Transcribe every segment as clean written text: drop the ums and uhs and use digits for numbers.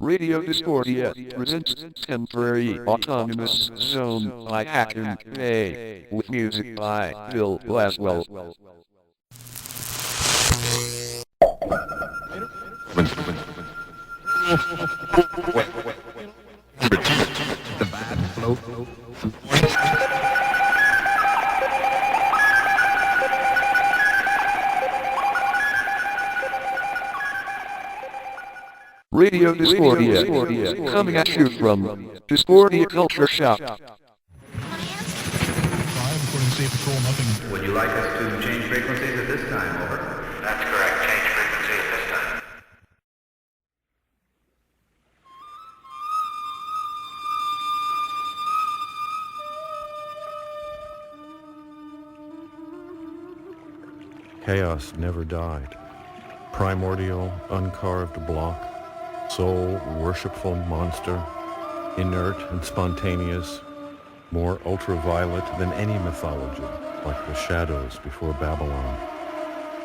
Radio Discordia presents Temporary Autonomous Zone by Hakim Bey, with music by Bill Laswell. The bad flow. Radio Discordia, coming at you from Discordia Culture Shop. Would you like us to change frequencies at this time? Over. That's correct. Change frequency at this time. Chaos never died. Primordial, uncarved block, soul worshipful monster, inert and spontaneous, more ultraviolet than any mythology, like the shadows before Babylon.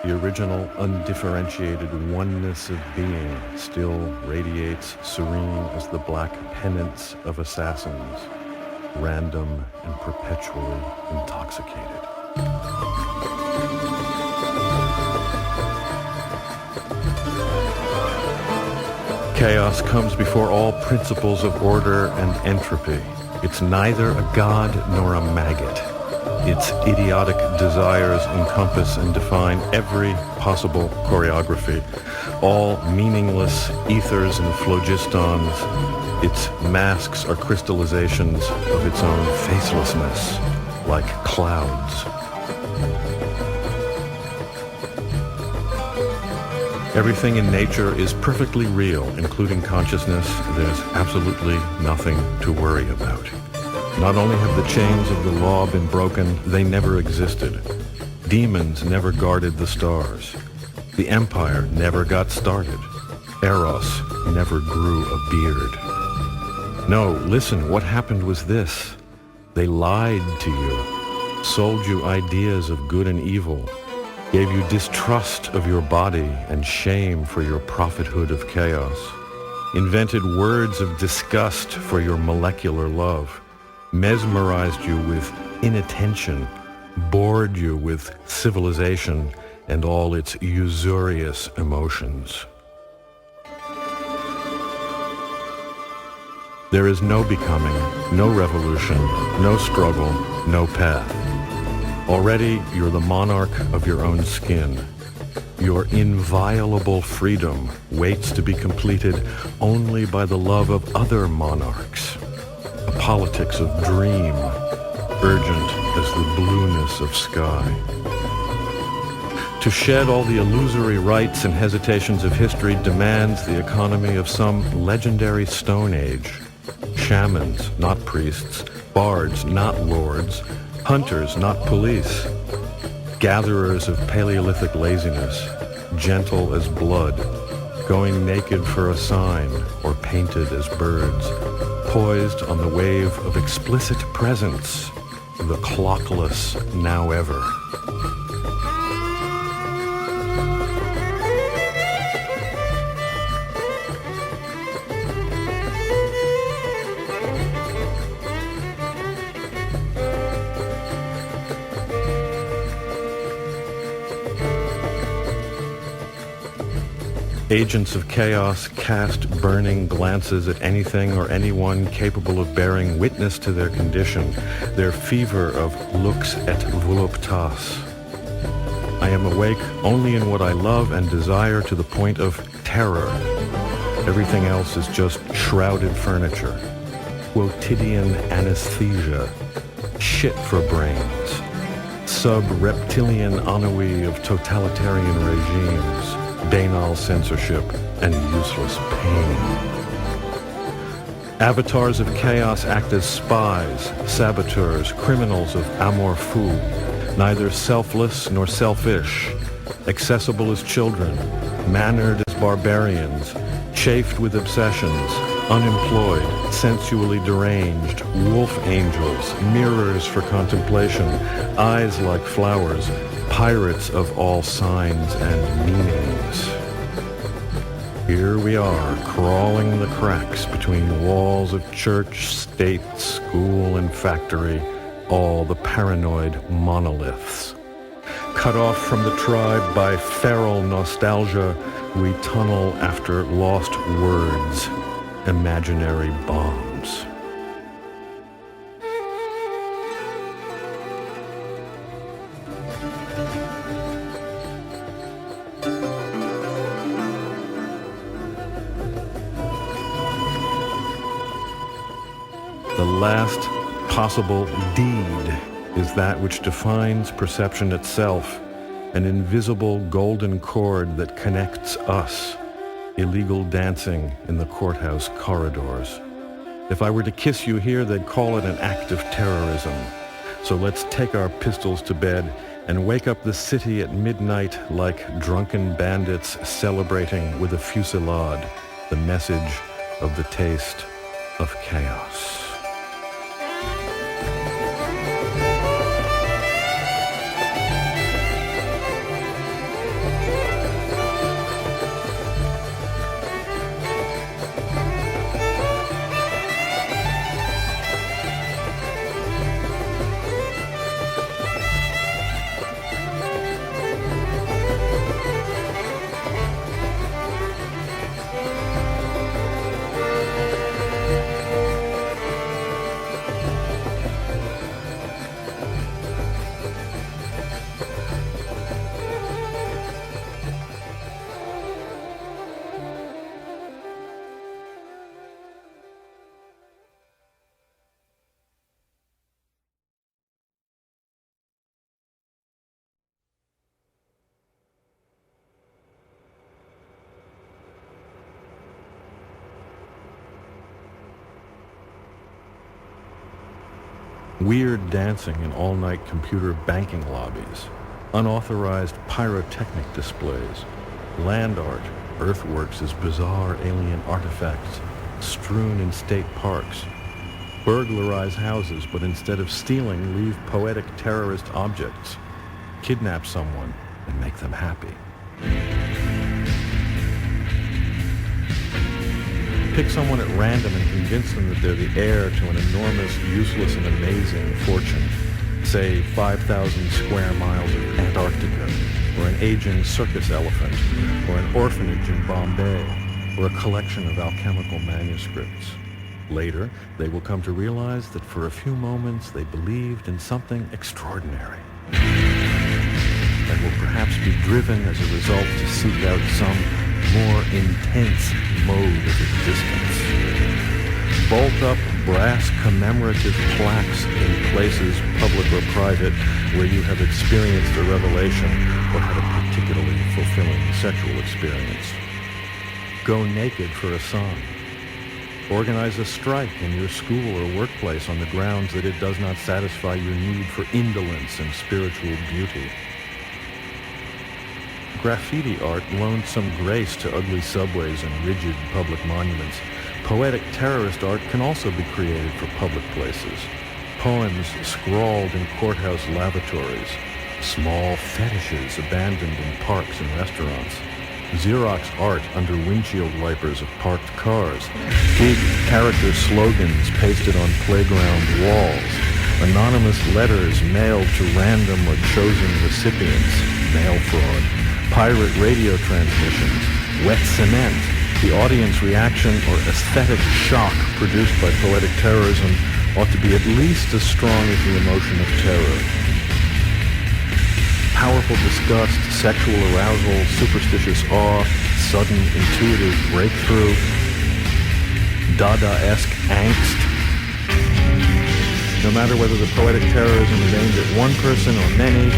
The original undifferentiated oneness of being still radiates serene as the black penance of assassins, random and perpetually intoxicated. Chaos comes before all principles of order and entropy. It's neither a god nor a maggot. Its idiotic desires encompass and define every possible choreography, all meaningless ethers and phlogistons. Its masks are crystallizations of its own facelessness, like clouds. Everything in nature is perfectly real, including consciousness. There's absolutely nothing to worry about. Not only have the chains of the law been broken, they never existed. Demons never guarded the stars. The empire never got started. Eros never grew a beard. No, listen, what happened was this. They lied to you, sold you ideas of good and evil, gave you distrust of your body and shame for your prophethood of chaos, invented words of disgust for your molecular love, mesmerized you with inattention, bored you with civilization and all its usurious emotions. There is no becoming, no revolution, no struggle, no path. Already, you're the monarch of your own skin. Your inviolable freedom waits to be completed only by the love of other monarchs. A politics of dream, urgent as the blueness of sky. To shed all the illusory rights and hesitations of history demands the economy of some legendary Stone Age. Shamans, not priests, bards, not lords, hunters, not police, gatherers of Paleolithic laziness, gentle as blood, going naked for a sign or painted as birds, poised on the wave of explicit presence, the clockless now ever. Agents of chaos cast burning glances at anything or anyone capable of bearing witness to their condition, their fever of lux et voluptas. I am awake only in what I love and desire to the point of terror. Everything else is just shrouded furniture, quotidian anesthesia, shit for brains, sub-reptilian ennui of totalitarian regimes, banal censorship, and useless pain. Avatars of chaos act as spies, saboteurs, criminals of amour fou, neither selfless nor selfish, accessible as children, mannered as barbarians, chafed with obsessions, unemployed, sensually deranged, wolf angels, mirrors for contemplation, eyes like flowers, pirates of all signs and meanings. Here we are, crawling the cracks between the walls of church, state, school, and factory, all the paranoid monoliths. Cut off from the tribe by feral nostalgia, we tunnel after lost words, imaginary bombs. The last possible deed is that which defines perception itself, an invisible golden cord that connects us, illegal dancing in the courthouse corridors. If I were to kiss you here, they'd call it an act of terrorism. So let's take our pistols to bed and wake up the city at midnight like drunken bandits celebrating with a fusillade the message of the taste of chaos. Weird dancing in all-night computer banking lobbies, unauthorized pyrotechnic displays, land art, earthworks as bizarre alien artifacts strewn in state parks, burglarize houses but instead of stealing leave poetic terrorist objects, kidnap someone and make them happy. Pick someone at random and convince them that they're the heir to an enormous, useless, and amazing fortune. Say 5,000 square miles of Antarctica, or an aging circus elephant, or an orphanage in Bombay, or a collection of alchemical manuscripts. Later, they will come to realize that for a few moments they believed in something extraordinary, and will perhaps be driven as a result to seek out some more intense mode of existence. Bolt up brass commemorative plaques in places, public or private, where you have experienced a revelation or had a particularly fulfilling sexual experience. Go naked for a song. Organize a strike in your school or workplace on the grounds that it does not satisfy your need for indolence and spiritual beauty. Graffiti art loaned some grace to ugly subways and rigid public monuments. Poetic terrorist art can also be created for public places. Poems scrawled in courthouse lavatories. Small fetishes abandoned in parks and restaurants. Xerox art under windshield wipers of parked cars. Big character slogans pasted on playground walls. Anonymous letters mailed to random or chosen recipients. Mail fraud. Pirate radio transmissions, wet cement, the audience reaction or aesthetic shock produced by poetic terrorism ought to be at least as strong as the emotion of terror. Powerful disgust, sexual arousal, superstitious awe, sudden intuitive breakthrough, Dada-esque angst. No matter whether the poetic terrorism is aimed at one person or many,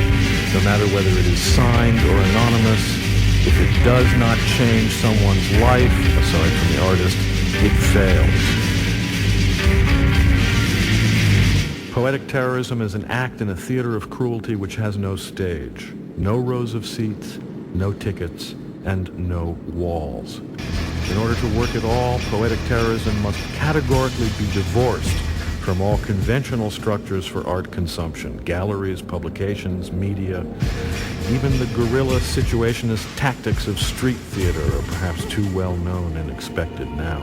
no matter whether it is signed or anonymous, if it does not change someone's life, aside from the artist, it fails. Poetic terrorism is an act in a theater of cruelty which has no stage, no rows of seats, no tickets, and no walls. In order to work at all, poetic terrorism must categorically be divorced from all conventional structures for art consumption, galleries, publications, media. Even the guerrilla situationist tactics of street theater are perhaps too well known and expected now.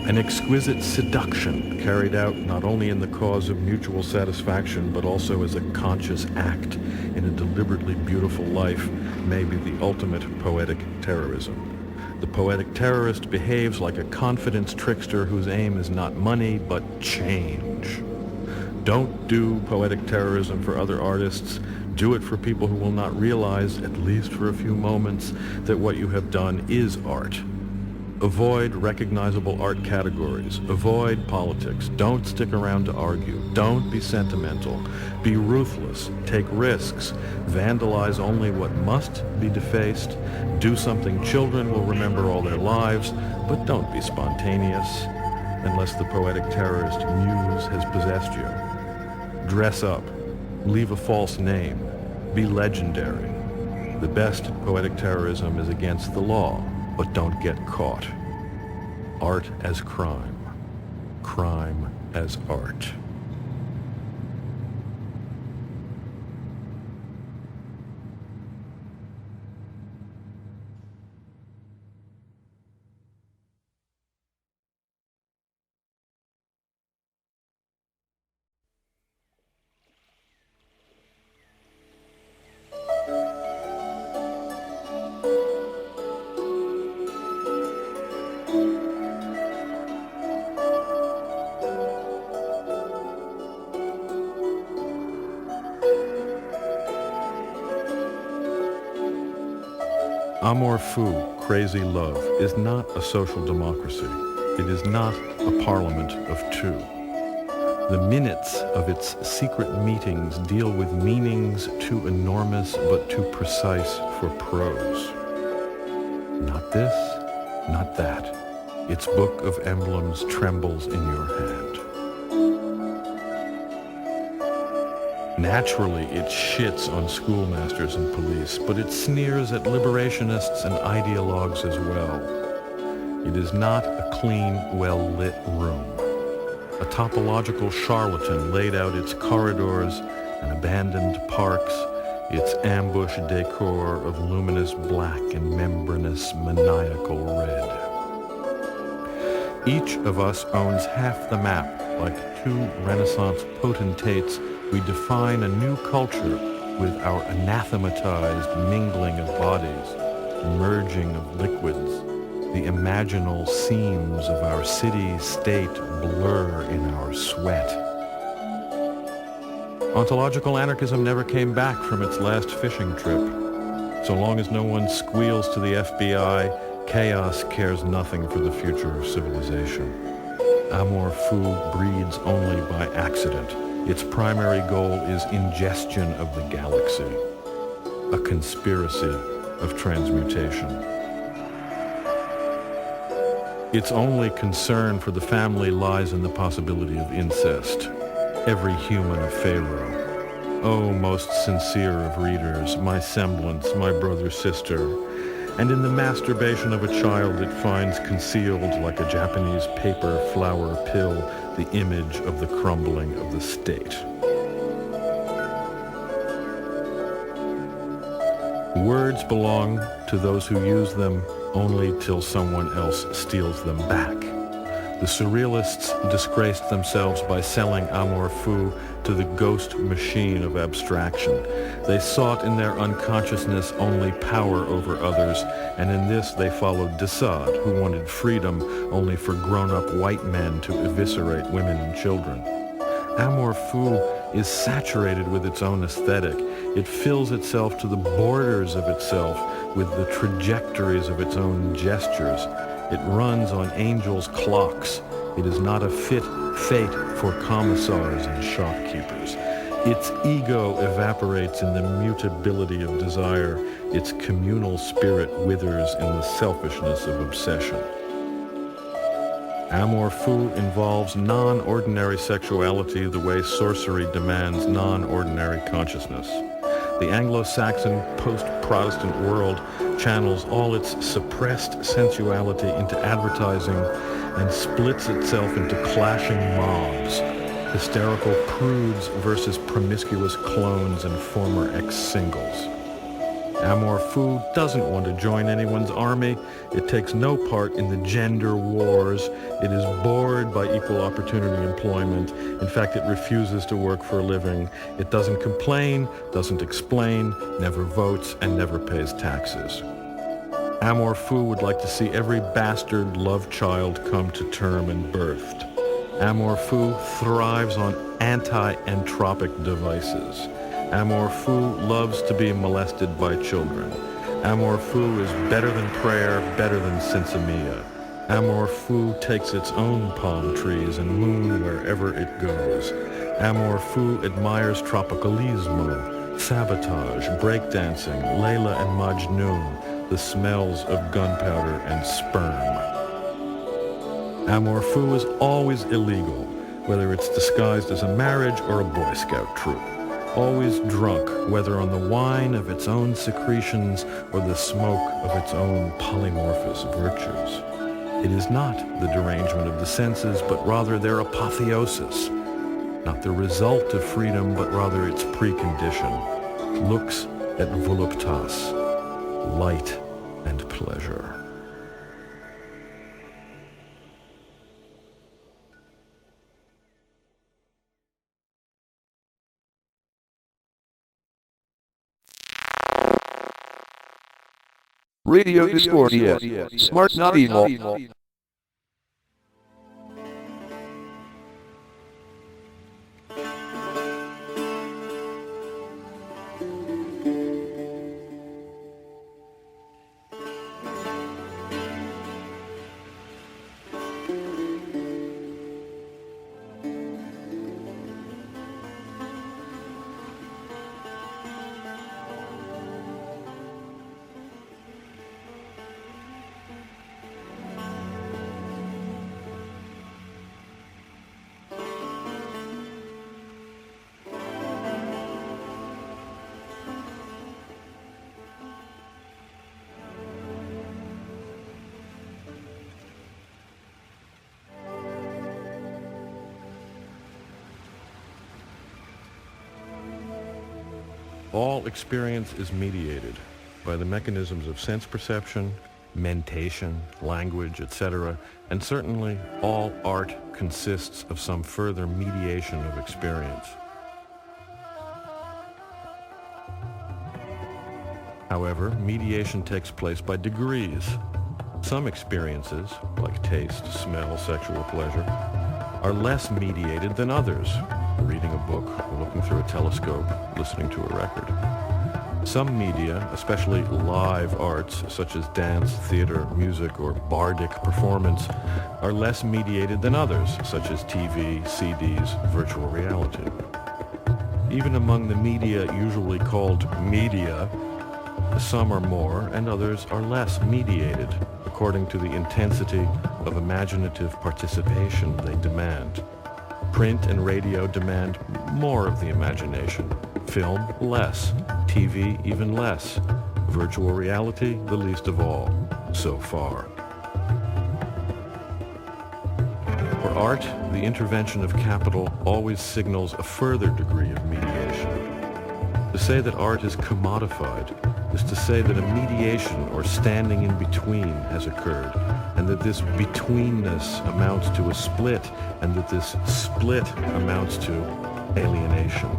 An exquisite seduction carried out not only in the cause of mutual satisfaction but also as a conscious act in a deliberately beautiful life may be the ultimate poetic terrorism. The poetic terrorist behaves like a confidence trickster whose aim is not money but change. Don't do poetic terrorism for other artists. Do it for people who will not realize, at least for a few moments, that what you have done is art. Avoid recognizable art categories. Avoid politics. Don't stick around to argue. Don't be sentimental. Be ruthless. Take risks. Vandalize only what must be defaced. Do something children will remember all their lives, but don't be spontaneous unless the poetic terrorist muse has possessed you. Dress up. Leave a false name. Be legendary. The best poetic terrorism is against the law, but don't get caught. Art as crime. Crime as art. Amour fou, crazy love, is not a social democracy. It is not a parliament of two. The minutes of its secret meetings deal with meanings too enormous but too precise for prose. Not this, not that. Its book of emblems trembles in your hand. Naturally, it shits on schoolmasters and police, but it sneers at liberationists and ideologues as well. It is not a clean, well-lit room. A topological charlatan laid out its corridors and abandoned parks, its ambush decor of luminous black and membranous maniacal red. Each of us owns half the map. Like two Renaissance potentates, we define a new culture with our anathematized mingling of bodies, merging of liquids. The imaginal seams of our city-state blur in our sweat. Ontological anarchism never came back from its last fishing trip. So long as no one squeals to the FBI, chaos cares nothing for the future of civilization. Amour fou breeds only by accident. Its primary goal is ingestion of the galaxy, a conspiracy of transmutation. Its only concern for the family lies in the possibility of incest. Every human a pharaoh. Oh, most sincere of readers, my semblance, my brother-sister. And in the masturbation of a child it finds concealed like a Japanese paper flower pill the image of the crumbling of the state. Words belong to those who use them only till someone else steals them back. The surrealists disgraced themselves by selling amour fou to the ghost machine of abstraction. They sought in their unconsciousness only power over others, and in this they followed de Sade, who wanted freedom only for grown-up white men to eviscerate women and children. Amour fou is saturated with its own aesthetic. It fills itself to the borders of itself with the trajectories of its own gestures. It runs on angels' clocks. It is not a fit fate for commissars and shopkeepers. Its ego evaporates in the mutability of desire. Its communal spirit withers in the selfishness of obsession. Amour fou involves non-ordinary sexuality the way sorcery demands non-ordinary consciousness. The Anglo-Saxon post-Protestant world channels all its suppressed sensuality into advertising and splits itself into clashing mobs, hysterical prudes versus promiscuous clones and former ex-singles. Amour fou doesn't want to join anyone's army. It takes no part in the gender wars. It is bored by equal opportunity employment. In fact, it refuses to work for a living. It doesn't complain, doesn't explain, never votes, and never pays taxes. Amour fou would like to see every bastard love child come to term and birthed. Amour fou thrives on anti-entropic devices. Amour fou loves to be molested by children. Amour fou is better than prayer, better than sinsemilla. Amour fou takes its own palm trees and moon wherever it goes. Amour fou admires tropicalismo, sabotage, breakdancing, Layla and Majnun, the smells of gunpowder and sperm. Amour fou is always illegal, whether it's disguised as a marriage or a Boy Scout troop. Always drunk, whether on the wine of its own secretions or the smoke of its own polymorphous virtues. It is not the derangement of the senses, but rather their apotheosis. Not the result of freedom, but rather its precondition. Lux et voluptas, light and pleasure. Radio Discordia. Smart not evil. All experience is mediated by the mechanisms of sense perception, mentation, language, etc., and certainly all art consists of some further mediation of experience. However, mediation takes place by degrees. Some experiences, like taste, smell, sexual pleasure, are less mediated than others. Reading a book, looking through a telescope, listening to a record. Some media, especially live arts such as dance, theater, music, or bardic performance, are less mediated than others, such as TV, CDs, virtual reality. Even among the media usually called media, some are more and others are less mediated, according to the intensity of imaginative participation they demand. Print and radio demand more of the imagination. Film, less. TV, even less. Virtual reality, the least of all, so far. For art, the intervention of capital always signals a further degree of mediation. To say that art is commodified is to say that a mediation or standing in between has occurred, and that this betweenness amounts to a split, and that this split amounts to alienation.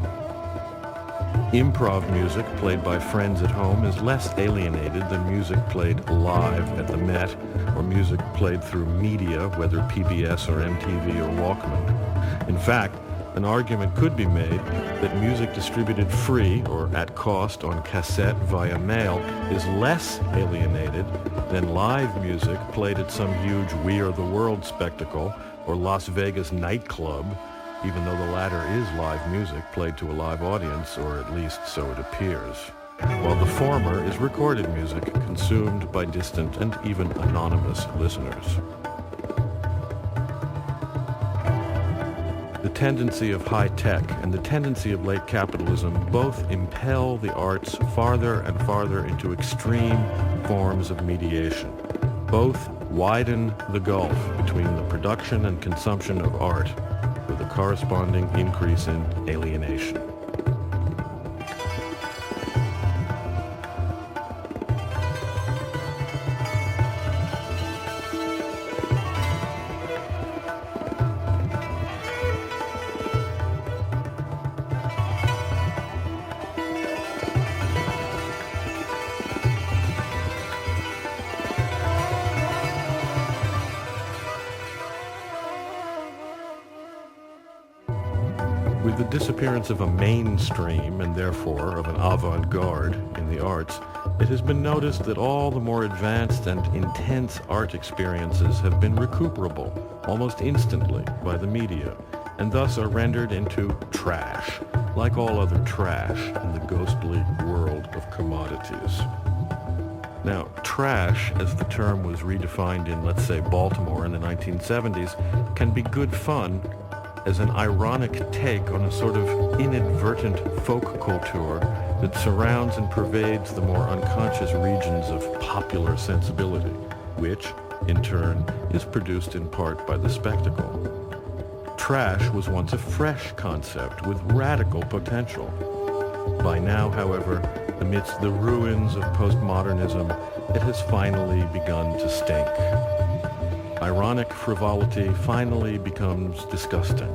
Improv music played by friends at home is less alienated than music played live at the Met, or music played through media, whether PBS or MTV or Walkman. In fact, an argument could be made that music distributed free or at cost on cassette via mail is less alienated than live music played at some huge We Are the World spectacle or Las Vegas nightclub, even though the latter is live music played to a live audience, or at least so it appears, while the former is recorded music consumed by distant and even anonymous listeners. The tendency of high tech and the tendency of late capitalism both impel the arts farther and farther into extreme forms of mediation. Both widen the gulf between the production and consumption of art, with a corresponding increase in alienation. With the disappearance of a mainstream, and therefore of an avant-garde in the arts, it has been noticed that all the more advanced and intense art experiences have been recuperable almost instantly by the media, and thus are rendered into trash, like all other trash in the ghostly world of commodities. Now, trash, as the term was redefined in, let's say, Baltimore in the 1970s, can be good fun as an ironic take on a sort of inadvertent folk culture that surrounds and pervades the more unconscious regions of popular sensibility, which, in turn, is produced in part by the spectacle. Trash was once a fresh concept with radical potential. By now, however, amidst the ruins of postmodernism, it has finally begun to stink. Ironic frivolity finally becomes disgusting.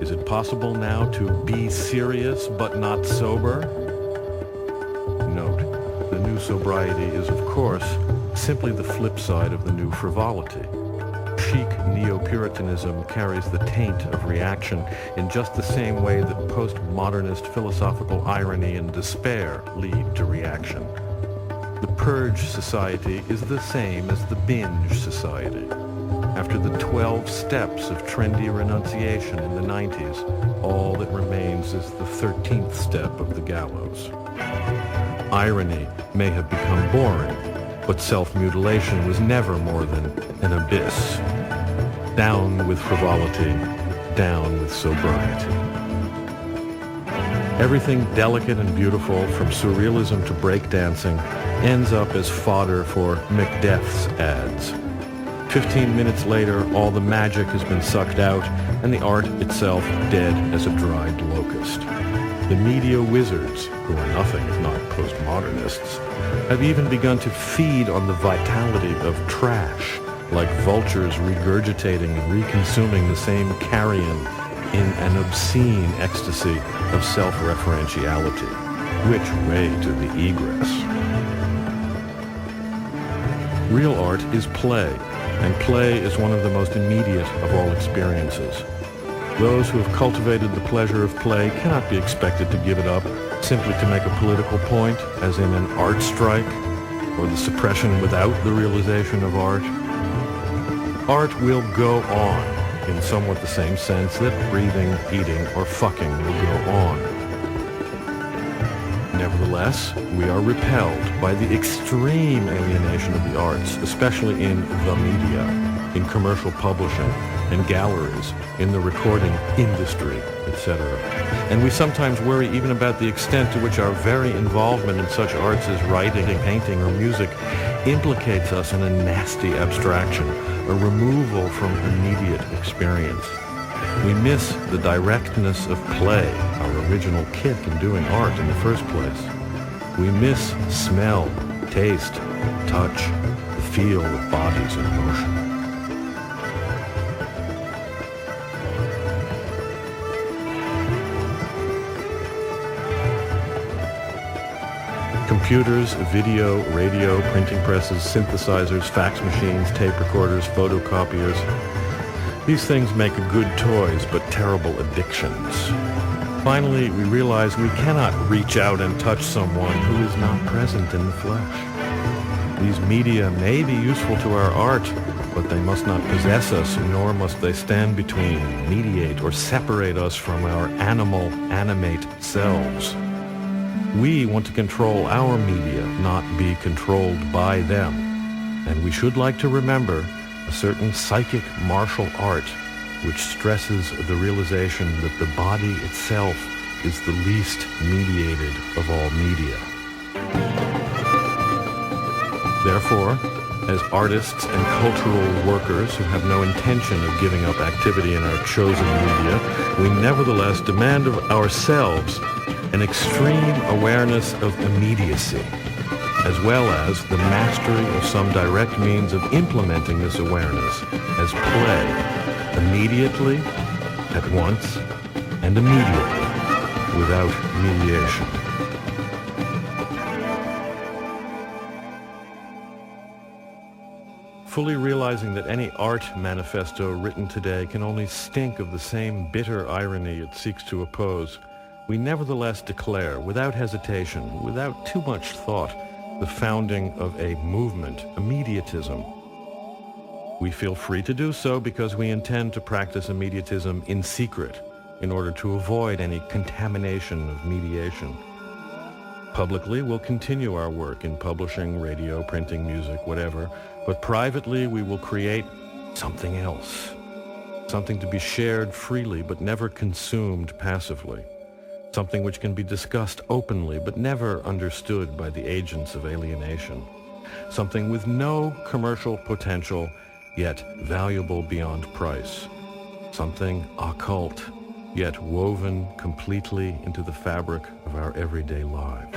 Is it possible now to be serious but not sober? Note, the new sobriety is, of course, simply the flip side of the new frivolity. Chic neo-Puritanism carries the taint of reaction in just the same way that postmodernist philosophical irony and despair lead to reaction. The purge society is the same as the binge society. After the 12 steps of trendy renunciation in the 90s, all that remains is the 13th step of the gallows. Irony may have become boring, but self-mutilation was never more than an abyss. Down with frivolity, down with sobriety. Everything delicate and beautiful, from surrealism to breakdancing, ends up as fodder for McDeath's ads. 15 minutes later, all the magic has been sucked out, and the art itself dead as a dried locust. The media wizards, who are nothing if not postmodernists, have even begun to feed on the vitality of trash, like vultures regurgitating and reconsuming the same carrion in an obscene ecstasy of self-referentiality. Which way to the egress? Real art is play, and play is one of the most immediate of all experiences. Those who have cultivated the pleasure of play cannot be expected to give it up simply to make a political point, as in an art strike, or the suppression without the realization of art. Art will go on, in somewhat the same sense that breathing, eating, or fucking will go on. Nevertheless, we are repelled by the extreme alienation of the arts, especially in the media, in commercial publishing, in galleries, in the recording industry, etc. And we sometimes worry even about the extent to which our very involvement in such arts as writing, painting, or music implicates us in a nasty abstraction, a removal from immediate experience. We miss the directness of play, our original kick in doing art in the first place. We miss smell, taste, touch, the feel of bodies in motion. Computers, video, radio, printing presses, synthesizers, fax machines, tape recorders, photocopiers. These things make good toys, but terrible addictions. Finally, we realize we cannot reach out and touch someone who is not present in the flesh. These media may be useful to our art, but they must not possess us, nor must they stand between, mediate, or separate us from our animal, animate selves. We want to control our media, not be controlled by them. And we should like to remember a certain psychic martial art which stresses the realization that the body itself is the least mediated of all media. Therefore, as artists and cultural workers who have no intention of giving up activity in our chosen media, we nevertheless demand of ourselves an extreme awareness of immediacy, as well as the mastery of some direct means of implementing this awareness as play, immediately, at once, and immediately, without mediation. fully realizing that any art manifesto written today can only stink of the same bitter irony it seeks to oppose, we nevertheless declare, without hesitation, without too much thought, the founding of a movement, immediatism. We feel free to do so because we intend to practice immediatism in secret in order to avoid any contamination of mediation. Publicly, we'll continue our work in publishing, radio, printing, music, whatever, but privately we will create something else, something to be shared freely but never consumed passively, something which can be discussed openly but never understood by the agents of alienation, something with no commercial potential yet valuable beyond price, something occult yet woven completely into the fabric of our everyday lives.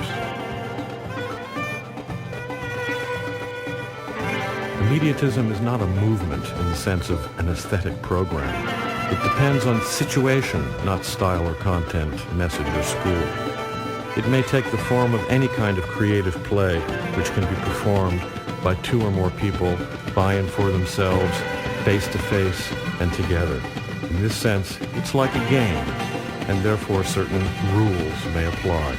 Immediatism is not a movement in the sense of an aesthetic program. It depends on situation, not style or content, message or school. It may take the form of any kind of creative play which can be performed by two or more people, by and for themselves, face to face and together. In this sense, it's like a game, and therefore certain rules may apply.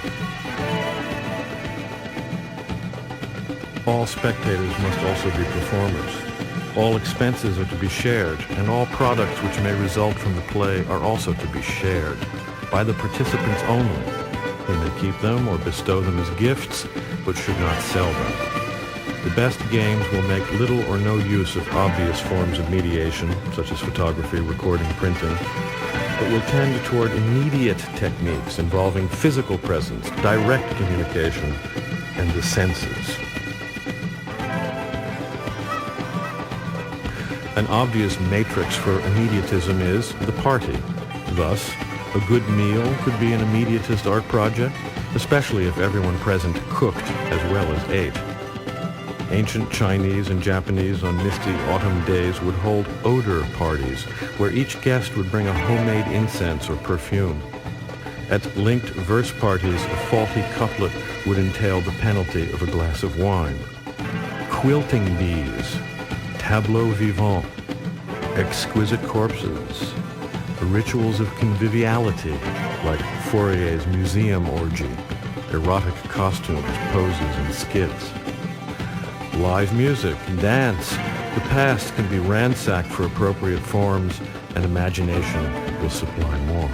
All spectators must also be performers. All expenses are to be shared, and all products which may result from the play are also to be shared, by the participants only. They may keep them or bestow them as gifts, but should not sell them. The best games will make little or no use of obvious forms of mediation, such as photography, recording, printing, but will tend toward immediate techniques involving physical presence, direct communication, and the senses. An obvious matrix for immediatism is the party. Thus, a good meal could be an immediatist art project, especially if everyone present cooked as well as ate. Ancient Chinese and Japanese on misty autumn days would hold odor parties, where each guest would bring a homemade incense or perfume. At linked verse parties, a faulty couplet would entail the penalty of a glass of wine. Quilting bees, tableaux vivants, exquisite corpses, the rituals of conviviality, like Fourier's museum orgy, erotic costumes, poses, and skits. Live music, dance, the past can be ransacked for appropriate forms, and imagination will supply more.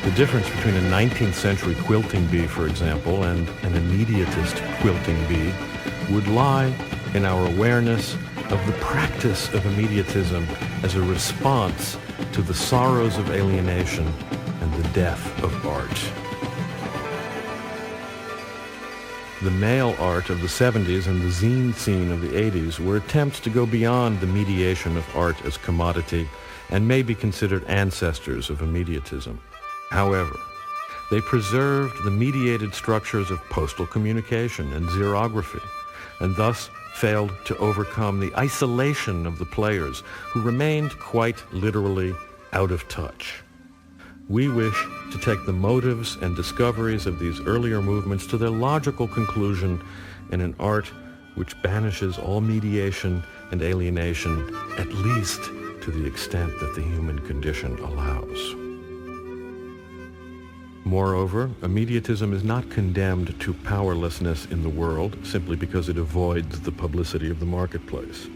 The difference between a 19th century quilting bee, for example, and an immediatist quilting bee would lie in our awareness of the practice of immediatism as a response to the sorrows of alienation and the death of art. The male art of the 70s and the zine scene of the 80s were attempts to go beyond the mediation of art as commodity and may be considered ancestors of immediatism. However, they preserved the mediated structures of postal communication and xerography, and thus failed to overcome the isolation of the players, who remained quite literally out of touch. We wish to take the motives and discoveries of these earlier movements to their logical conclusion in an art which banishes all mediation and alienation, at least to the extent that the human condition allows. Moreover, immediatism is not condemned to powerlessness in the world simply because it avoids the publicity of the marketplace.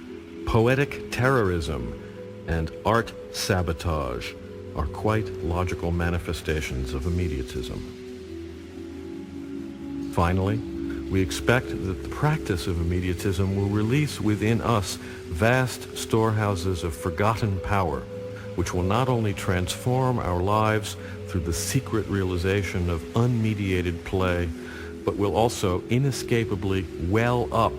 Poetic terrorism and art sabotage are quite logical manifestations of immediatism. Finally, we expect that the practice of immediatism will release within us vast storehouses of forgotten power, which will not only transform our lives through the secret realization of unmediated play, but will also inescapably well up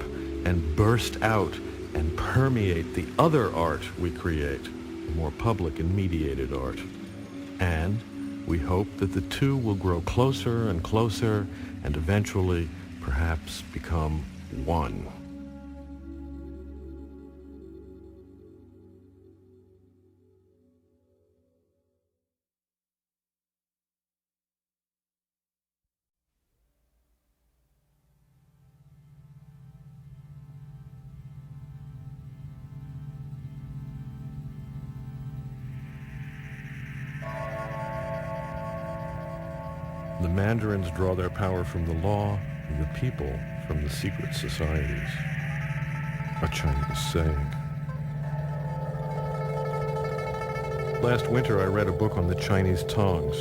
and burst out and permeate the other art we create, more public and mediated art. And we hope that the two will grow closer and closer and eventually perhaps become one. mandarins draw their power from the law, and the people from the secret societies. A Chinese saying. Last winter I read a book on the Chinese Tongs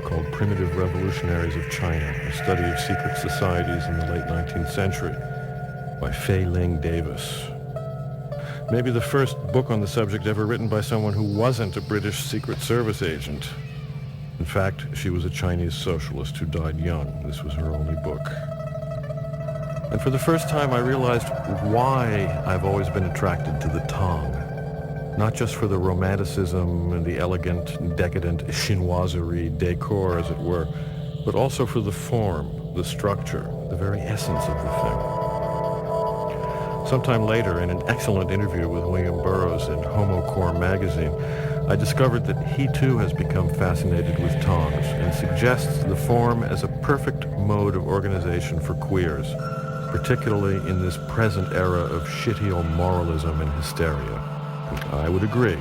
called Primitive Revolutionaries of China, a study of secret societies in the late 19th century by Fei Ling Davis. Maybe the first book on the subject ever written by someone who wasn't a British Secret Service agent. In fact, she was a Chinese socialist who died young. This was her only book. And for the first time I realized why I've always been attracted to the Tong. Not just for the romanticism and the elegant, decadent chinoiserie, decor as it were, but also for the form, the structure, the very essence of the thing. Sometime later, in an excellent interview with William Burroughs in Homocore magazine, I discovered that he too has become fascinated with tongs and suggests the form as a perfect mode of organization for queers, particularly in this present era of shitty moralism and hysteria. I would agree,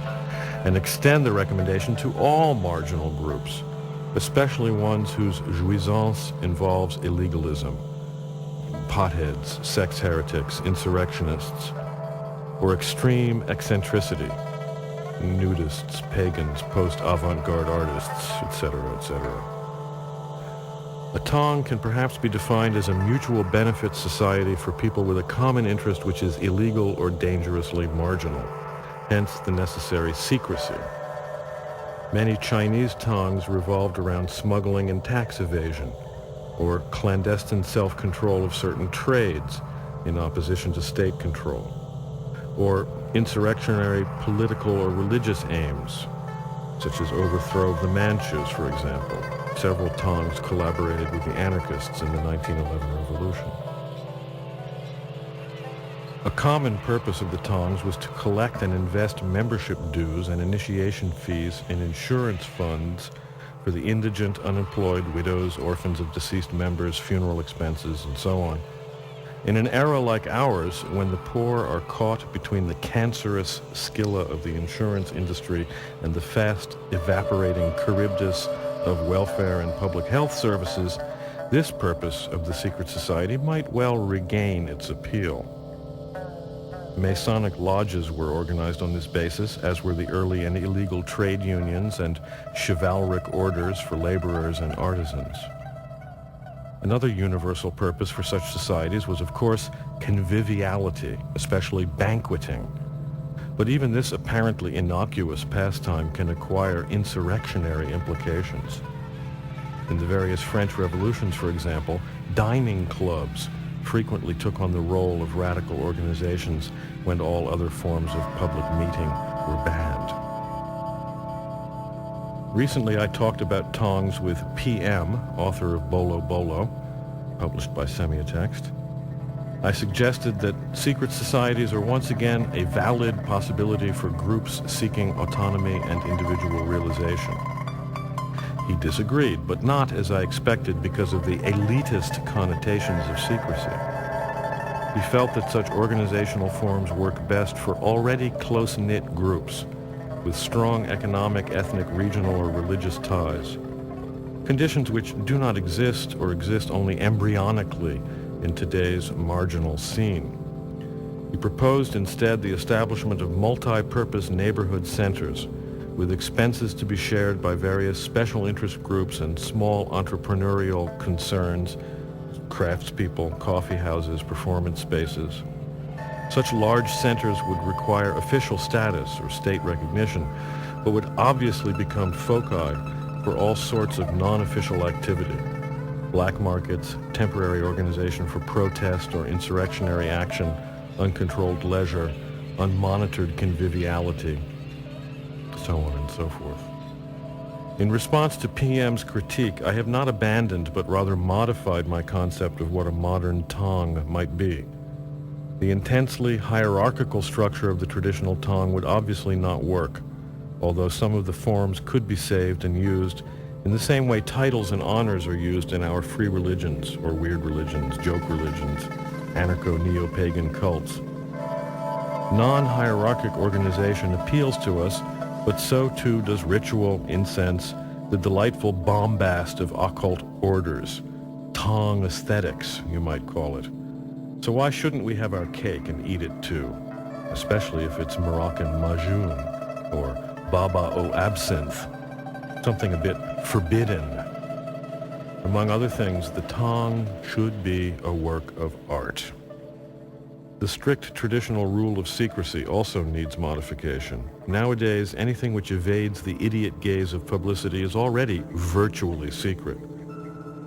and extend the recommendation to all marginal groups, especially ones whose jouissance involves illegalism. Potheads, sex heretics, insurrectionists, or extreme eccentricity, nudists, pagans, post-avant-garde artists, etc., etc. A Tong can perhaps be defined as a mutual benefit society for people with a common interest which is illegal or dangerously marginal, hence the necessary secrecy. Many Chinese Tongs revolved around smuggling and tax evasion, or clandestine self-control of certain trades in opposition to state control, or insurrectionary political or religious aims, such as overthrow of the Manchus, for example. Several Tongs collaborated with the anarchists in the 1911 revolution. A common purpose of the Tongs was to collect and invest membership dues and initiation fees in insurance funds for the indigent, unemployed, widows, orphans of deceased members, funeral expenses, and so on. In an era like ours, when the poor are caught between the cancerous scylla of the insurance industry and the fast evaporating Charybdis of welfare and public health services, this purpose of the secret society might well regain its appeal. Masonic lodges were organized on this basis, as were the early and illegal trade unions and chivalric orders for laborers and artisans. Another universal purpose for such societies was, of course, conviviality, especially banqueting. But even this apparently innocuous pastime can acquire insurrectionary implications. In the various French revolutions, for example, dining clubs frequently took on the role of radical organizations when all other forms of public meeting were banned. Recently I talked about Tongs with PM, author of Bolo Bolo, published by Semiotext. I suggested that secret societies are once again a valid possibility for groups seeking autonomy and individual realization. He disagreed, but not, as I expected, because of the elitist connotations of secrecy. He felt that such organizational forms work best for already close-knit groups with strong economic, ethnic, regional, or religious ties, conditions which do not exist or exist only embryonically in today's marginal scene. He proposed instead the establishment of multi-purpose neighborhood centers with expenses to be shared by various special interest groups and small entrepreneurial concerns, craftspeople, coffee houses, performance spaces. Such large centers would require official status or state recognition, but would obviously become foci for all sorts of non-official activity. Black markets, temporary organization for protest or insurrectionary action, uncontrolled leisure, unmonitored conviviality, so on and so forth. In response to PM's critique, I have not abandoned but rather modified my concept of what a modern Tong might be. The intensely hierarchical structure of the traditional Tong would obviously not work, although some of the forms could be saved and used in the same way titles and honors are used in our free religions or weird religions, joke religions, anarcho-neo-pagan cults. Non-hierarchic organization appeals to us, but so too does ritual, incense, the delightful bombast of occult orders, Tong aesthetics, you might call it. So why shouldn't we have our cake and eat it too, especially if it's Moroccan majoun or baba au absinthe, something a bit forbidden. Among other things, the Tong should be a work of art. The strict traditional rule of secrecy also needs modification. Nowadays, anything which evades the idiot gaze of publicity is already virtually secret.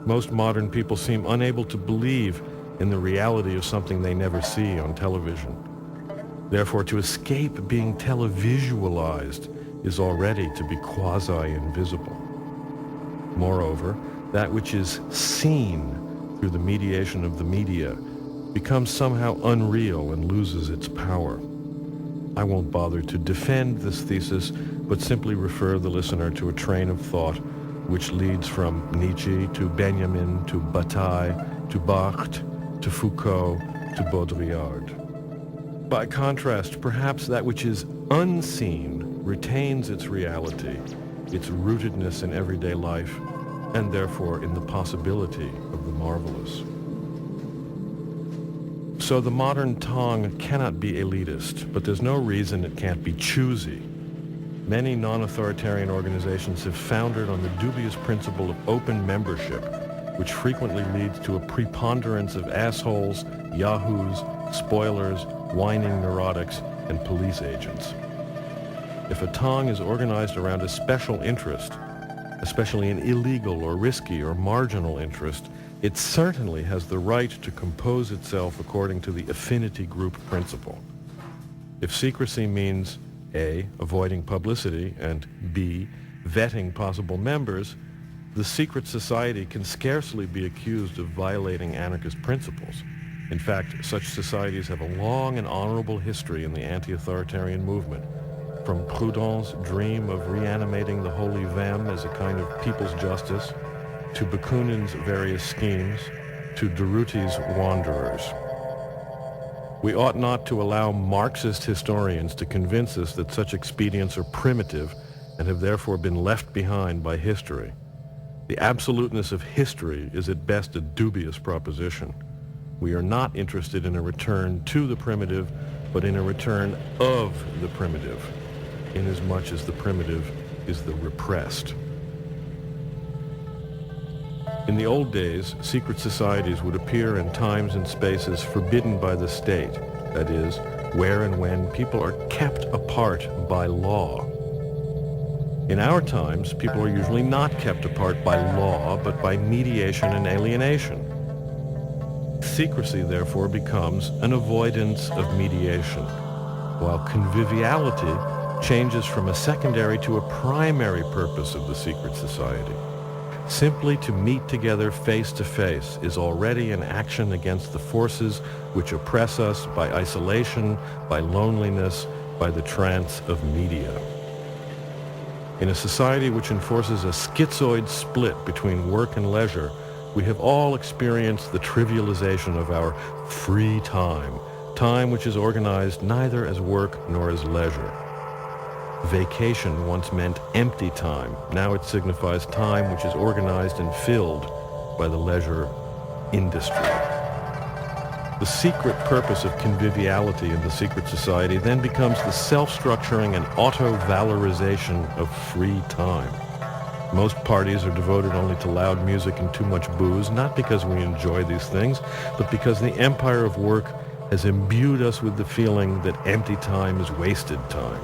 Most modern people seem unable to believe in the reality of something they never see on television. Therefore, to escape being televisualized is already to be quasi-invisible. Moreover, that which is seen through the mediation of the media becomes somehow unreal and loses its power. I won't bother to defend this thesis, but simply refer the listener to a train of thought which leads from Nietzsche to Benjamin to Bataille to Barthes to Foucault to Baudrillard. By contrast, perhaps that which is unseen retains its reality, its rootedness in everyday life, and therefore in the possibility of the marvelous. So the modern Tong cannot be elitist, but there's no reason it can't be choosy. Many non-authoritarian organizations have foundered on the dubious principle of open membership, which frequently leads to a preponderance of assholes, yahoos, spoilers, whining neurotics, and police agents. If a Tong is organized around a special interest, especially an illegal or risky or marginal interest, it certainly has the right to compose itself according to the affinity group principle. If secrecy means A, avoiding publicity, and B, vetting possible members, the secret society can scarcely be accused of violating anarchist principles. In fact, such societies have a long and honorable history in the anti-authoritarian movement, from Proudhon's dream of reanimating the Holy Vem as a kind of people's justice, to Bakunin's various schemes, to Durruti's wanderers. We ought not to allow Marxist historians to convince us that such expedients are primitive and have therefore been left behind by history. The absoluteness of history is at best a dubious proposition. We are not interested in a return to the primitive, but in a return of the primitive, inasmuch as the primitive is the repressed. In the old days, secret societies would appear in times and spaces forbidden by the state, that is, where and when people are kept apart by law. In our times, people are usually not kept apart by law, but by mediation and alienation. Secrecy, therefore, becomes an avoidance of mediation, while conviviality changes from a secondary to a primary purpose of the secret society. Simply to meet together face to face is already an action against the forces which oppress us by isolation, by loneliness, by the trance of media. In a society which enforces a schizoid split between work and leisure, we have all experienced the trivialization of our free time, time which is organized neither as work nor as leisure. Vacation once meant empty time. Now it signifies time which is organized and filled by the leisure industry. The secret purpose of conviviality in the secret society then becomes the self-structuring and auto-valorization of free time. Most parties are devoted only to loud music and too much booze, not because we enjoy these things, but because the empire of work has imbued us with the feeling that empty time is wasted time.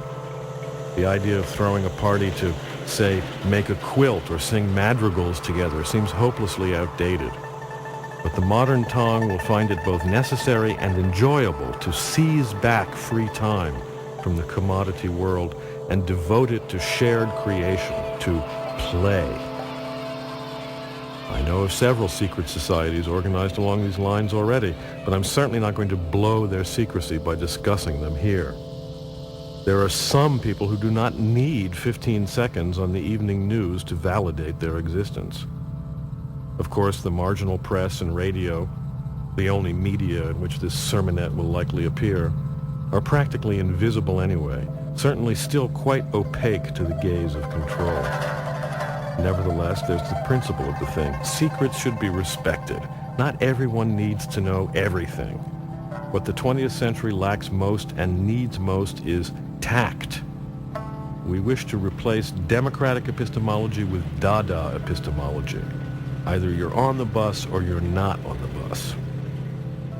The idea of throwing a party to, say, make a quilt or sing madrigals together seems hopelessly outdated. But the modern Tong will find it both necessary and enjoyable to seize back free time from the commodity world and devote it to shared creation, to play. I know of several secret societies organized along these lines already, but I'm certainly not going to blow their secrecy by discussing them here. There are some people who do not need 15 seconds on the evening news to validate their existence. Of course, the marginal press and radio, the only media in which this sermonette will likely appear, are practically invisible anyway, certainly still quite opaque to the gaze of control. Nevertheless, there's the principle of the thing. Secrets should be respected. Not everyone needs to know everything. What the 20th century lacks most and needs most is tact. We wish to replace democratic epistemology with Dada epistemology. Either you're on the bus or you're not on the bus.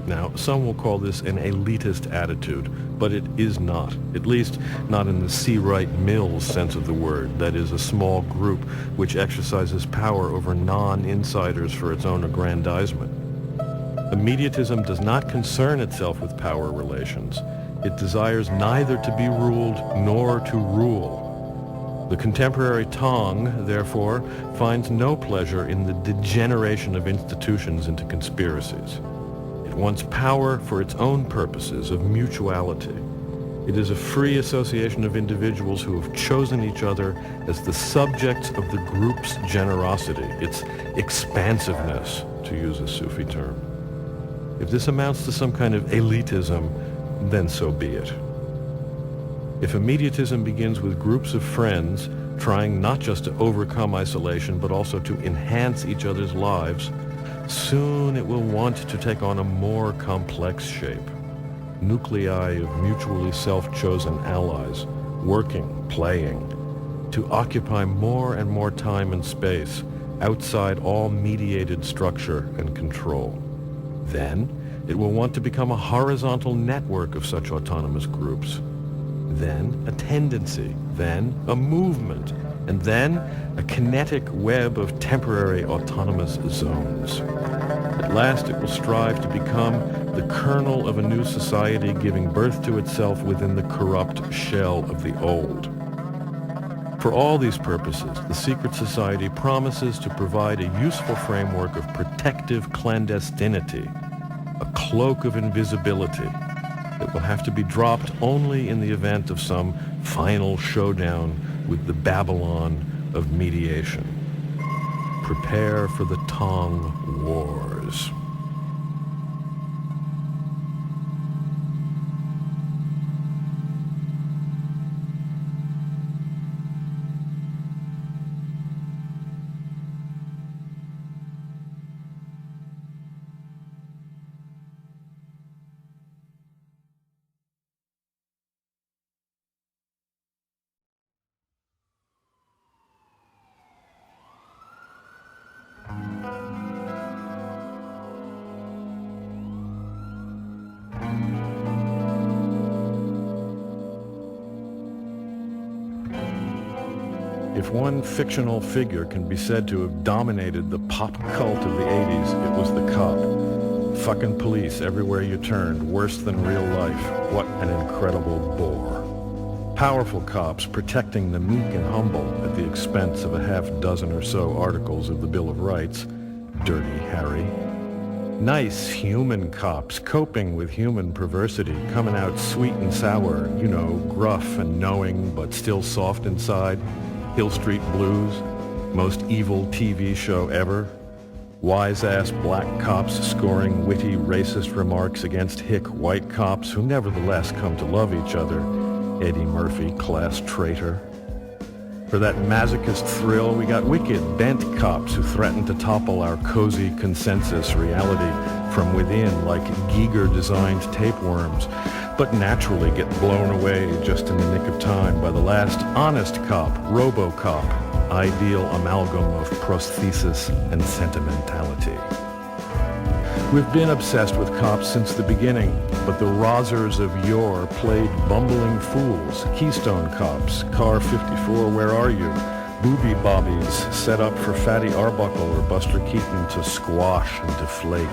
Now, some will call this an elitist attitude, but it is not. At least not in the C. Wright Mills sense of the word, that is, a small group which exercises power over non-insiders for its own aggrandizement. Immediatism does not concern itself with power relations. It desires neither to be ruled nor to rule. The contemporary Tong, therefore, finds no pleasure in the degeneration of institutions into conspiracies. It wants power for its own purposes of mutuality. It is a free association of individuals who have chosen each other as the subjects of the group's generosity, its expansiveness, to use a Sufi term. If this amounts to some kind of elitism, then so be it. If immediatism begins with groups of friends trying not just to overcome isolation but also to enhance each other's lives, soon it will want to take on a more complex shape. Nuclei of mutually self-chosen allies, working, playing, to occupy more and more time and space outside all mediated structure and control. Then, it will want to become a horizontal network of such autonomous groups. Then, a tendency. Then, a movement. And then, a kinetic web of temporary autonomous zones. At last, it will strive to become the kernel of a new society giving birth to itself within the corrupt shell of the old. For all these purposes, the secret society promises to provide a useful framework of protective clandestinity, a cloak of invisibility that will have to be dropped only in the event of some final showdown with the Babylon of mediation. Prepare for the Tong Wars. If one fictional figure can be said to have dominated the pop cult of the 80s, it was the cop. Fucking police everywhere you turned, worse than real life. What an incredible bore. Powerful cops protecting the meek and humble at the expense of a half dozen or so articles of the Bill of Rights. Dirty Harry. Nice human cops coping with human perversity, coming out sweet and sour, you know, gruff and knowing, but still soft inside. Hill Street Blues, most evil TV show ever. Wise-ass black cops scoring witty racist remarks against hick white cops who nevertheless come to love each other. Eddie Murphy, class traitor. For that masochist thrill, we got wicked, bent cops who threaten to topple our cozy consensus reality from within like Giger-designed tapeworms, but naturally get blown away just in the nick of time by the last honest cop, RoboCop, ideal amalgam of prosthesis and sentimentality. We've been obsessed with cops since the beginning, but the rozzers of yore played bumbling fools, Keystone Cops, Car 54, Where Are You?, Booby Bobbies set up for Fatty Arbuckle or Buster Keaton to squash and deflate.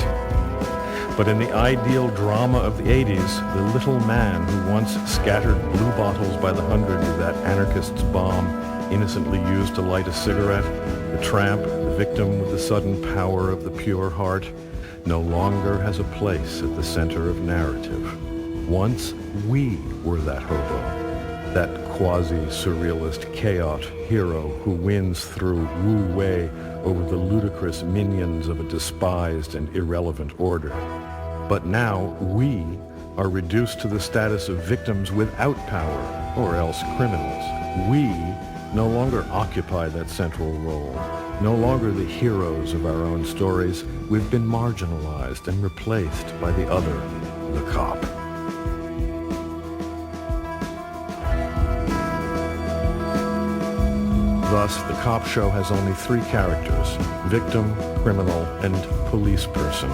But in the ideal drama of the 80s, the little man who once scattered blue bottles by the hundred with that anarchist's bomb innocently used to light a cigarette, the tramp, the victim with the sudden power of the pure heart, no longer has a place at the center of narrative. Once we were that hobo, that quasi-surrealist chaot hero who wins through wu-wei over the ludicrous minions of a despised and irrelevant order. But now we are reduced to the status of victims without power, or else criminals. We no longer occupy that central role. No longer the heroes of our own stories, we've been marginalized and replaced by the other, the cop. Thus, the cop show has only three characters: victim, criminal, and police person.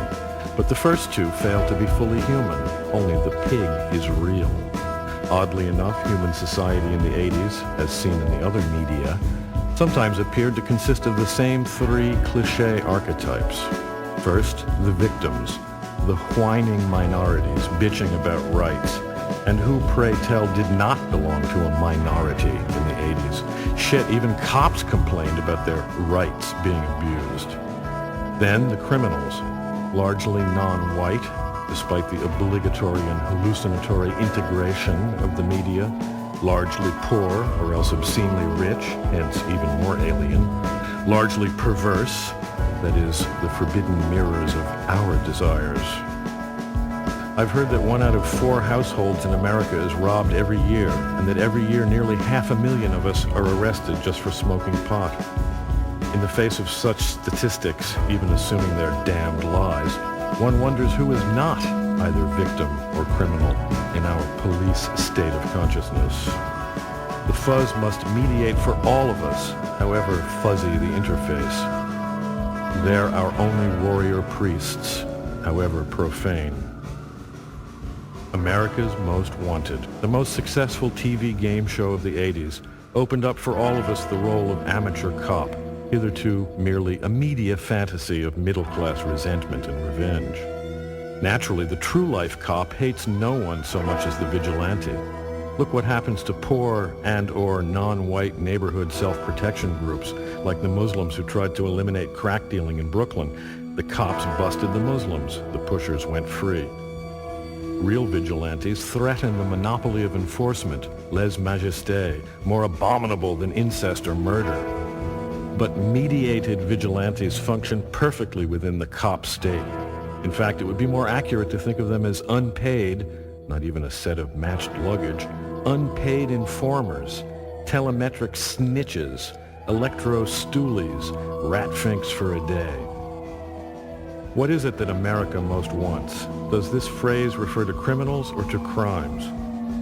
But the first two fail to be fully human. Only the pig is real. Oddly enough, human society in the 80s, as seen in the other media, sometimes appeared to consist of the same three cliché archetypes. First, the victims, the whining minorities bitching about rights, and who, pray tell, did not belong to a minority in the 80s. Shit, even cops complained about their rights being abused. Then the criminals, largely non-white, despite the obligatory and hallucinatory integration of the media, largely poor or else obscenely rich, hence even more alien, largely perverse, that is, the forbidden mirrors of our desires. I've heard that 1 out of 4 households in America is robbed every year, and that every year nearly 500,000 of us are arrested just for smoking pot. In the face of such statistics, even assuming they're damned lies, one wonders who is not either victim or criminal in our police state of consciousness. The fuzz must mediate for all of us, however fuzzy the interface. They're our only warrior priests, however profane. America's Most Wanted, the most successful TV game show of the 80s, opened up for all of us the role of amateur cop, hitherto merely a media fantasy of middle-class resentment and revenge. Naturally, the true-life cop hates no one so much as the vigilante. Look what happens to poor and/or non-white neighborhood self-protection groups, like the Muslims who tried to eliminate crack dealing in Brooklyn. The cops busted the Muslims. The pushers went free. Real vigilantes threaten the monopoly of enforcement, lèse-majesté, more abominable than incest or murder. But mediated vigilantes function perfectly within the cop state. In fact, it would be more accurate to think of them as unpaid, not even a set of matched luggage, unpaid informers, telemetric snitches, electro-stoolies, rat-finks for a day. What is it that America most wants? Does this phrase refer to criminals or to crimes?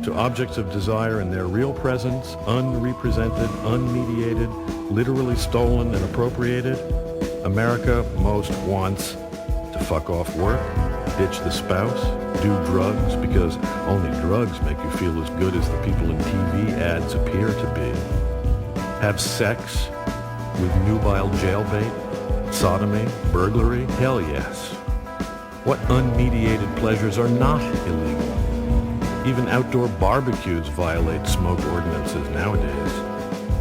To objects of desire in their real presence, unrepresented, unmediated, literally stolen and appropriated? America most wants to fuck off work, ditch the spouse, do drugs because only drugs make you feel as good as the people in TV ads appear to be. Have sex with nubile jailbait, sodomy, burglary? Hell yes. What unmediated pleasures are not illegal? Even outdoor barbecues violate smoke ordinances nowadays.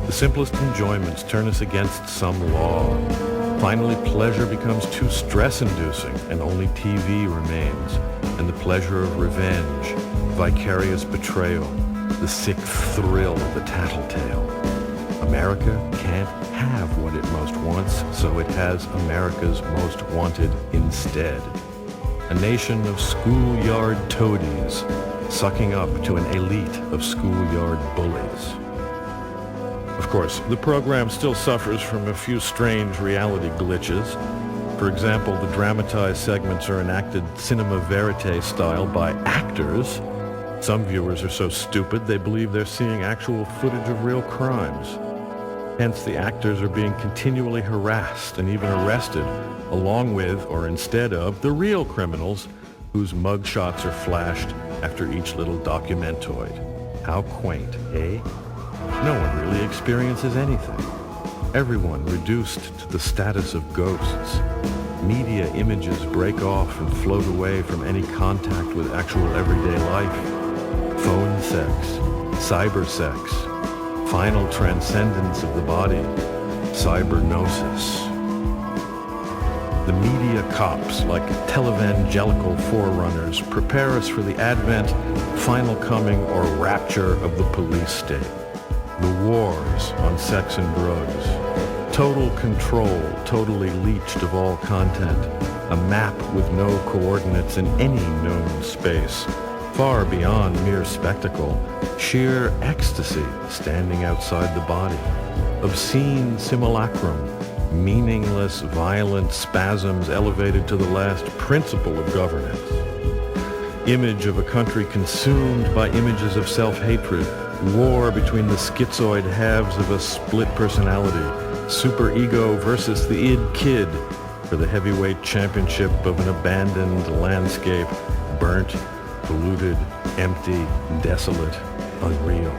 The simplest enjoyments turn us against some law. Finally, pleasure becomes too stress-inducing, and only TV remains. And the pleasure of revenge, vicarious betrayal, the sick thrill of the tattletale. America can't have what it most wants, so it has America's Most Wanted instead. A nation of schoolyard toadies, sucking up to an elite of schoolyard bullies. Of course, the program still suffers from a few strange reality glitches. For example, the dramatized segments are enacted cinema verite style by actors. Some viewers are so stupid they believe they're seeing actual footage of real crimes. Hence, the actors are being continually harassed and even arrested, along with, or instead of, the real criminals whose mugshots are flashed after each little documentoid. How quaint, eh? No one really experiences anything. Everyone reduced to the status of ghosts. Media images break off and float away from any contact with actual everyday life. Phone sex, cyber sex, final transcendence of the body, cybergnosis. The media cops, like televangelical forerunners, prepare us for the advent, final coming, or rapture of the police state. The wars on sex and drugs. Total control, totally leached of all content. A map with no coordinates in any known space. Far beyond mere spectacle. Sheer ecstasy standing outside the body. obscene simulacrum, meaningless, violent spasms elevated to the last principle of governance. Image of a country consumed by images of self-hatred, war between the schizoid halves of a split personality, superego versus the id kid, for the heavyweight championship of an abandoned landscape, burnt, polluted, empty, desolate, unreal.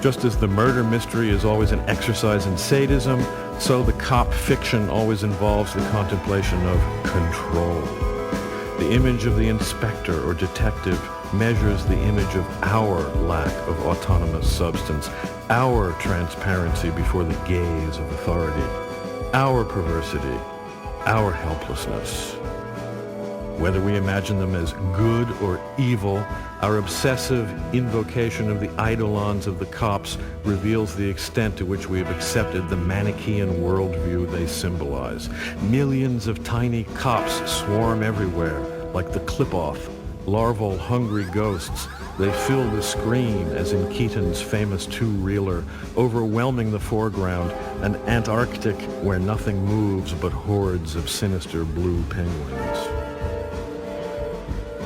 Just as the murder mystery is always an exercise in sadism, so the cop fiction always involves the contemplation of control. The image of the inspector or detective measures the image of our lack of autonomous substance, our transparency before the gaze of authority, our perversity, our helplessness. Whether we imagine them as good or evil, our obsessive invocation of the eidolons of the cops reveals the extent to which we have accepted the Manichaean worldview they symbolize. Millions of tiny cops swarm everywhere, like the clip-off, larval hungry ghosts. They fill the screen, as in Keaton's famous two-reeler, overwhelming the foreground, an Antarctic where nothing moves but hordes of sinister blue penguins.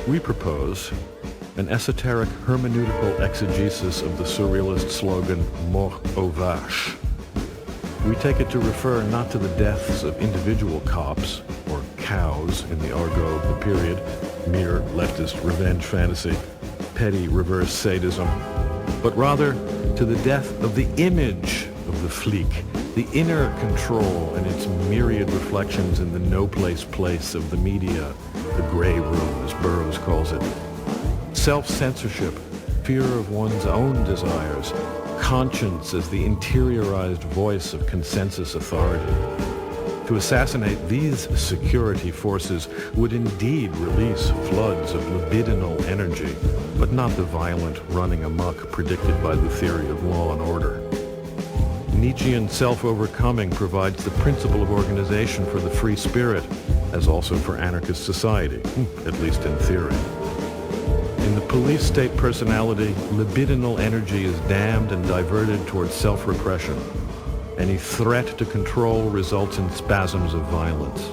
We propose an esoteric hermeneutical exegesis of the surrealist slogan, mort aux vaches. We take it to refer not to the deaths of individual cops, or cows in the argot of the period, mere leftist revenge fantasy, petty reverse sadism, but rather to the death of the image of the flic, the inner control and its myriad reflections in the no-place place of the media, the gray room, as Burroughs calls it. Self-censorship, fear of one's own desires, conscience as the interiorized voice of consensus authority. To assassinate these security forces would indeed release floods of libidinal energy, but not the violent running amok predicted by the theory of law and order. Nietzschean self-overcoming provides the principle of organization for the free spirit, as also for anarchist society, at least in theory. In the police state personality, libidinal energy is damned and diverted towards self-repression. Any threat to control results in spasms of violence.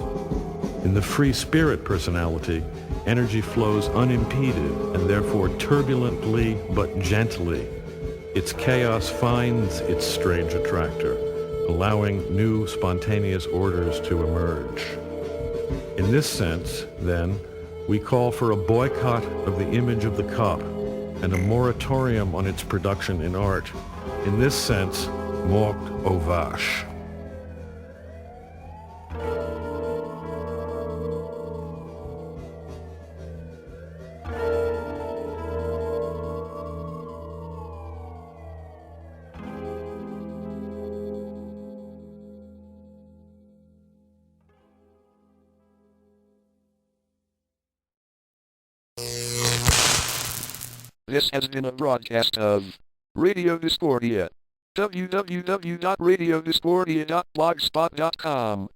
In the free spirit personality, energy flows unimpeded and therefore turbulently but gently. Its chaos finds its strange attractor, allowing new spontaneous orders to emerge. In this sense, then, we call for a boycott of the image of the cop and a moratorium on its production in art. In this sense, mort aux vaches. This has been a broadcast of Radio Discordia. www.radiodiscordia.blogspot.com